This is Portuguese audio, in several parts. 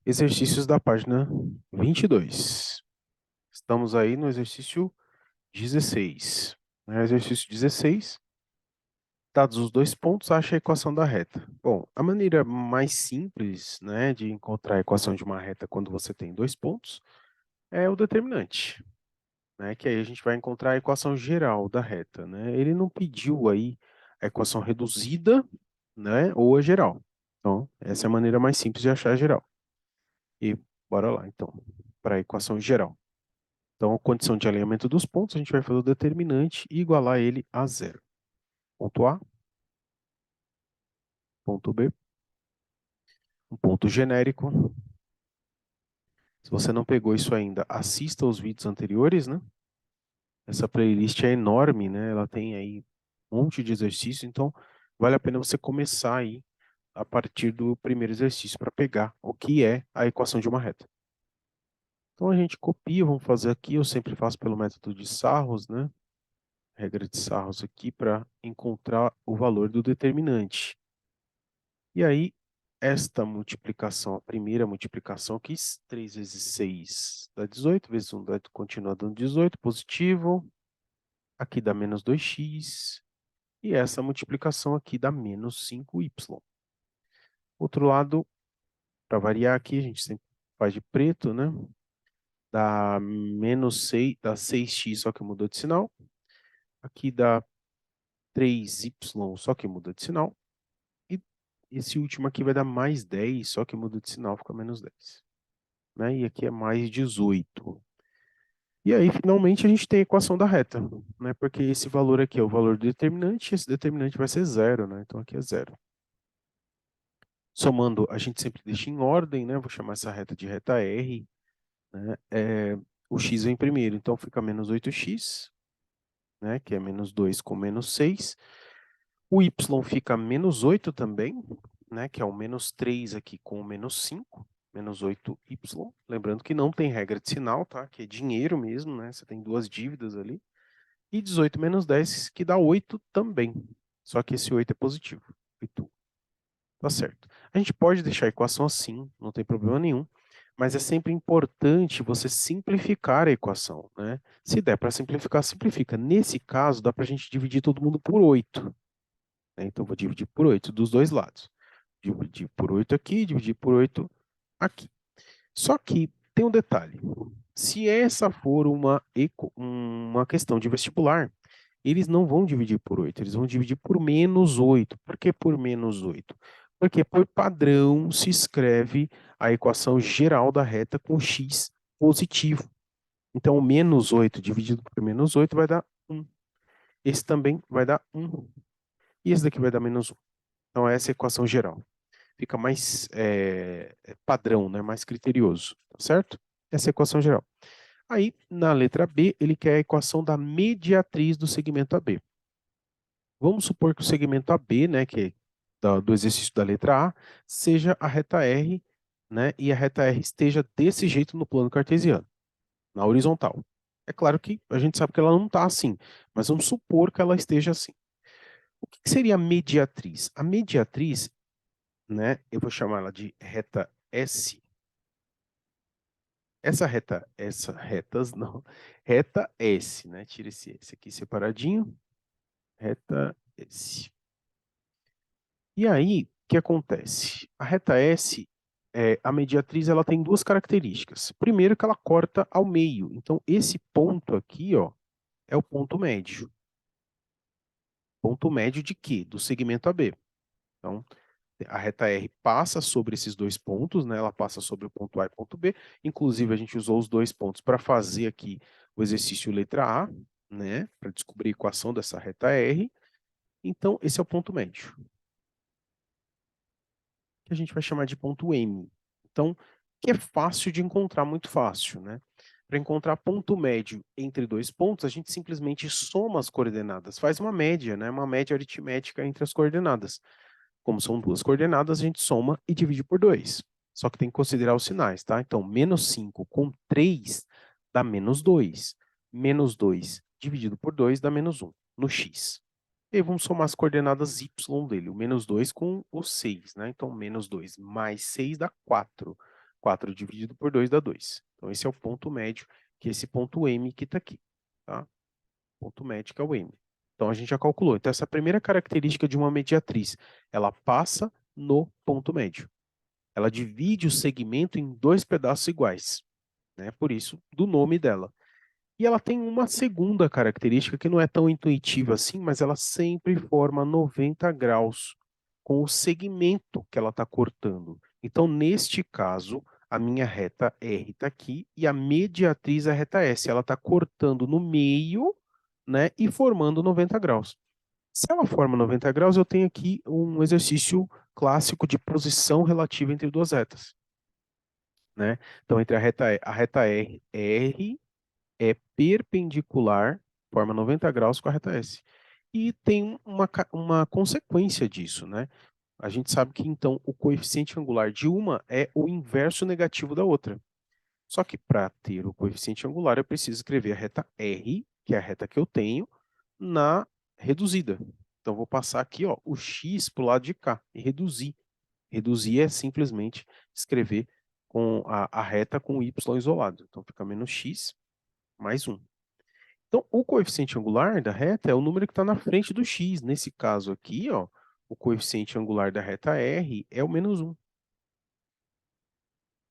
Exercícios da página 22. Estamos aí no exercício 16. Exercício 16, dados os dois pontos, acha a equação da reta. Bom, a maneira mais simples, de encontrar a equação de uma reta quando você tem dois pontos é o determinante, que aí a gente vai encontrar a equação geral da reta, Ele não pediu aí a equação reduzida, ou a geral. Então, essa é a maneira mais simples de achar a geral. E bora lá, então, para a equação geral. Então, a condição de alinhamento dos pontos, a gente vai fazer o determinante e igualar ele a zero. Ponto A, ponto B, um ponto genérico. Se você não pegou isso ainda, assista aos vídeos anteriores, Essa playlist é enorme, Ela tem aí um monte de exercício, então vale a pena você começar aí a partir do primeiro exercício para pegar o que é a equação de uma reta. Então a gente copia, vamos fazer aqui, eu sempre faço pelo método de Sarros, Regra de Sarros aqui para encontrar o valor do determinante. E aí, esta multiplicação, a primeira multiplicação aqui, 3 vezes 6 dá 18, vezes 1 continua dando 18, positivo. Aqui dá menos 2x. E essa multiplicação aqui dá menos 5y. Outro lado, para variar aqui, a gente sempre faz de preto, Dá menos 6, dá 6x, só que mudou de sinal. Aqui dá 3y, só que muda de sinal. E esse último aqui vai dar mais 10, só que muda de sinal, fica menos 10. E aqui é mais 18. E aí, finalmente, a gente tem a equação da reta, Porque esse valor aqui é o valor do determinante, e esse determinante vai ser zero, Então, aqui é zero. Somando, a gente sempre deixa em ordem, Vou chamar essa reta de reta R, o x vem primeiro, então fica menos 8x, Que é menos 2 com menos 6. O y fica menos 8 também, Que é o menos 3 aqui com o menos 5, menos 8y. Lembrando que não tem regra de sinal, tá? Que é dinheiro mesmo, Você tem duas dívidas ali. E 18 menos 10, que dá 8 também. Só que esse 8 é positivo. 8. Tá certo. A gente pode deixar a equação assim, não tem problema nenhum. Mas é sempre importante você simplificar a equação, Se der para simplificar, simplifica. Nesse caso, dá para a gente dividir todo mundo por 8. Então, vou dividir por 8 dos dois lados. Dividir por 8 aqui, dividir por 8 aqui. Só que tem um detalhe. Se essa for uma questão de vestibular, eles não vão dividir por 8, eles vão dividir por menos 8. Por que por menos 8? Porque por padrão se escreve a equação geral da reta com x positivo. Então, o menos 8 dividido por menos 8 vai dar 1. Esse também vai dar 1. E esse daqui vai dar menos 1. Então, essa é a equação geral. Fica mais padrão, mais criterioso, tá certo? Essa é a equação geral. Aí, na letra B, ele quer a equação da mediatriz do segmento AB. Vamos supor que o segmento AB, que é do exercício da letra A, seja a reta R, e a reta R esteja desse jeito no plano cartesiano, na horizontal. É claro que a gente sabe que ela não está assim, mas vamos supor que ela esteja assim. O que seria a mediatriz? A mediatriz, eu vou chamar ela de reta S. Reta S, Tira esse S aqui separadinho. Reta S. E aí, o que acontece? A reta S, a mediatriz, ela tem duas características. Primeiro, que ela corta ao meio. Então, esse ponto aqui, ó, é o ponto médio. Ponto médio de quê? Do segmento AB. Então, a reta R passa sobre esses dois pontos, Ela passa sobre o ponto A e o ponto B. Inclusive, a gente usou os dois pontos para fazer aqui o exercício letra A, Para descobrir a equação dessa reta R. Então, esse é o ponto médio, que a gente vai chamar de ponto M. Então, que é fácil de encontrar, muito fácil, Para encontrar ponto médio entre dois pontos, a gente simplesmente soma as coordenadas, faz uma média, Uma média aritmética entre as coordenadas. Como são duas coordenadas, a gente soma e divide por 2. Só que tem que considerar os sinais, tá? Então, menos 5 com 3 dá menos 2. Menos 2 dividido por 2 dá menos 1 no x. E aí vamos somar as coordenadas y dele. O menos 2 com o 6, Então, menos 2 mais 6 dá 4. 4 dividido por 2 dá 2. Então, esse é o ponto médio, que é esse ponto M que está aqui. Tá? Ponto médio que é o M. Então, a gente já calculou. Então, essa primeira característica de uma mediatriz, ela passa no ponto médio. Ela divide o segmento em dois pedaços iguais, né? Por isso, do nome dela. E ela tem uma segunda característica que não é tão intuitiva assim, mas ela sempre forma 90 graus com o segmento que ela está cortando. Então, neste caso, a minha reta R está aqui e a mediatriz é a reta S. Ela está cortando no meio, né, e formando 90 graus. Se ela forma 90 graus, eu tenho aqui um exercício clássico de posição relativa entre duas retas, né? Então, entre a reta R é perpendicular, forma 90 graus com a reta S. E tem uma consequência disso, né? A gente sabe que, então, o coeficiente angular de uma é o inverso negativo da outra. Só que para ter o coeficiente angular, eu preciso escrever a reta R, que é a reta que eu tenho, na reduzida. Então, vou passar aqui ó, o x para o lado de cá e reduzir. Reduzir é simplesmente escrever com a reta com o y isolado. Então, fica menos x mais 1. Então, o coeficiente angular da reta é o número que está na frente do x. Nesse caso aqui, ó, o coeficiente angular da reta R é o menos 1.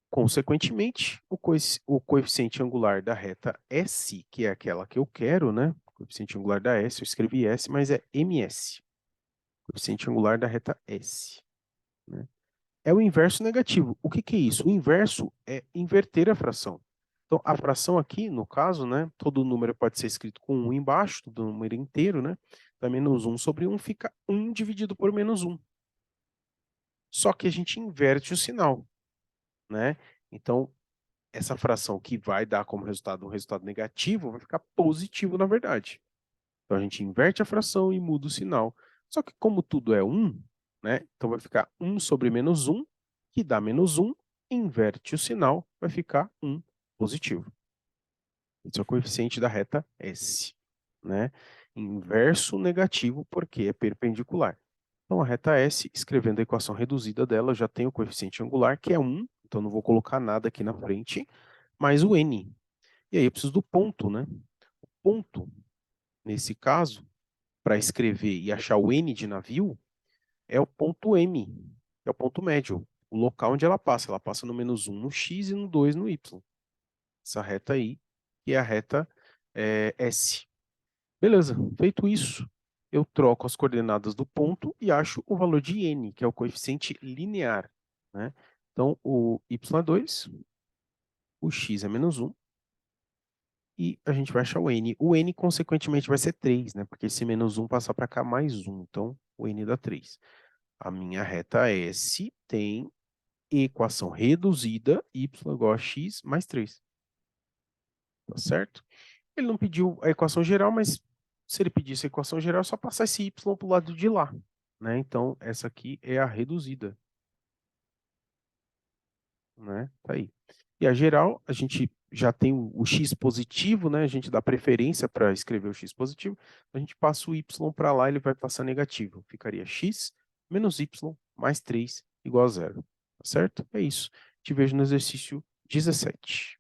Consequentemente, o coeficiente angular da reta S, que é aquela que eu quero, né? O coeficiente angular da S, eu escrevi S, mas é ms. Coeficiente angular da reta S, né? É o inverso negativo. O que que é isso? O inverso é inverter a fração. Então, a fração aqui, no caso, né, todo número pode ser escrito com 1 embaixo, todo número inteiro, né? Então, menos 1 sobre 1 fica 1 dividido por menos 1. Só que a gente inverte o sinal, né? Então, essa fração que vai dar como resultado um resultado negativo vai ficar positivo, na verdade. Então, a gente inverte a fração e muda o sinal. Só que como tudo é 1, né? Então, vai ficar 1 sobre menos 1, que dá menos 1, inverte o sinal, vai ficar 1 positivo. Esse é o coeficiente da reta S, né? Inverso negativo porque é perpendicular. Então, a reta S, escrevendo a equação reduzida dela, já tem o coeficiente angular, que é 1, então não vou colocar nada aqui na frente, mais o N. E aí eu preciso do ponto, né? O ponto, nesse caso, para escrever e achar o N de navio, é o ponto M, é o ponto médio, o local onde ela passa. Ela passa no menos 1 no X e no 2 no Y. Essa reta aí, que é a reta S. Beleza, feito isso, eu troco as coordenadas do ponto e acho o valor de N, que é o coeficiente linear, né? Então, o Y é 2, o X é menos 1, e a gente vai achar o N. O N, consequentemente, vai ser 3, né? Porque esse menos 1 passar para cá mais 1, então o N dá 3. A minha reta S tem equação reduzida, y igual a x mais 3. Tá certo? Ele não pediu a equação geral, mas se ele pedisse a equação geral, é só passar esse y para o lado de lá, né? Então, essa aqui é a reduzida, né? Tá aí. E a geral, a gente já tem o x positivo, né? A gente dá preferência para escrever o x positivo. A gente passa o y para lá, ele vai passar negativo. Ficaria x menos y mais 3 igual a zero. Tá certo? É isso. Te vejo no exercício 17.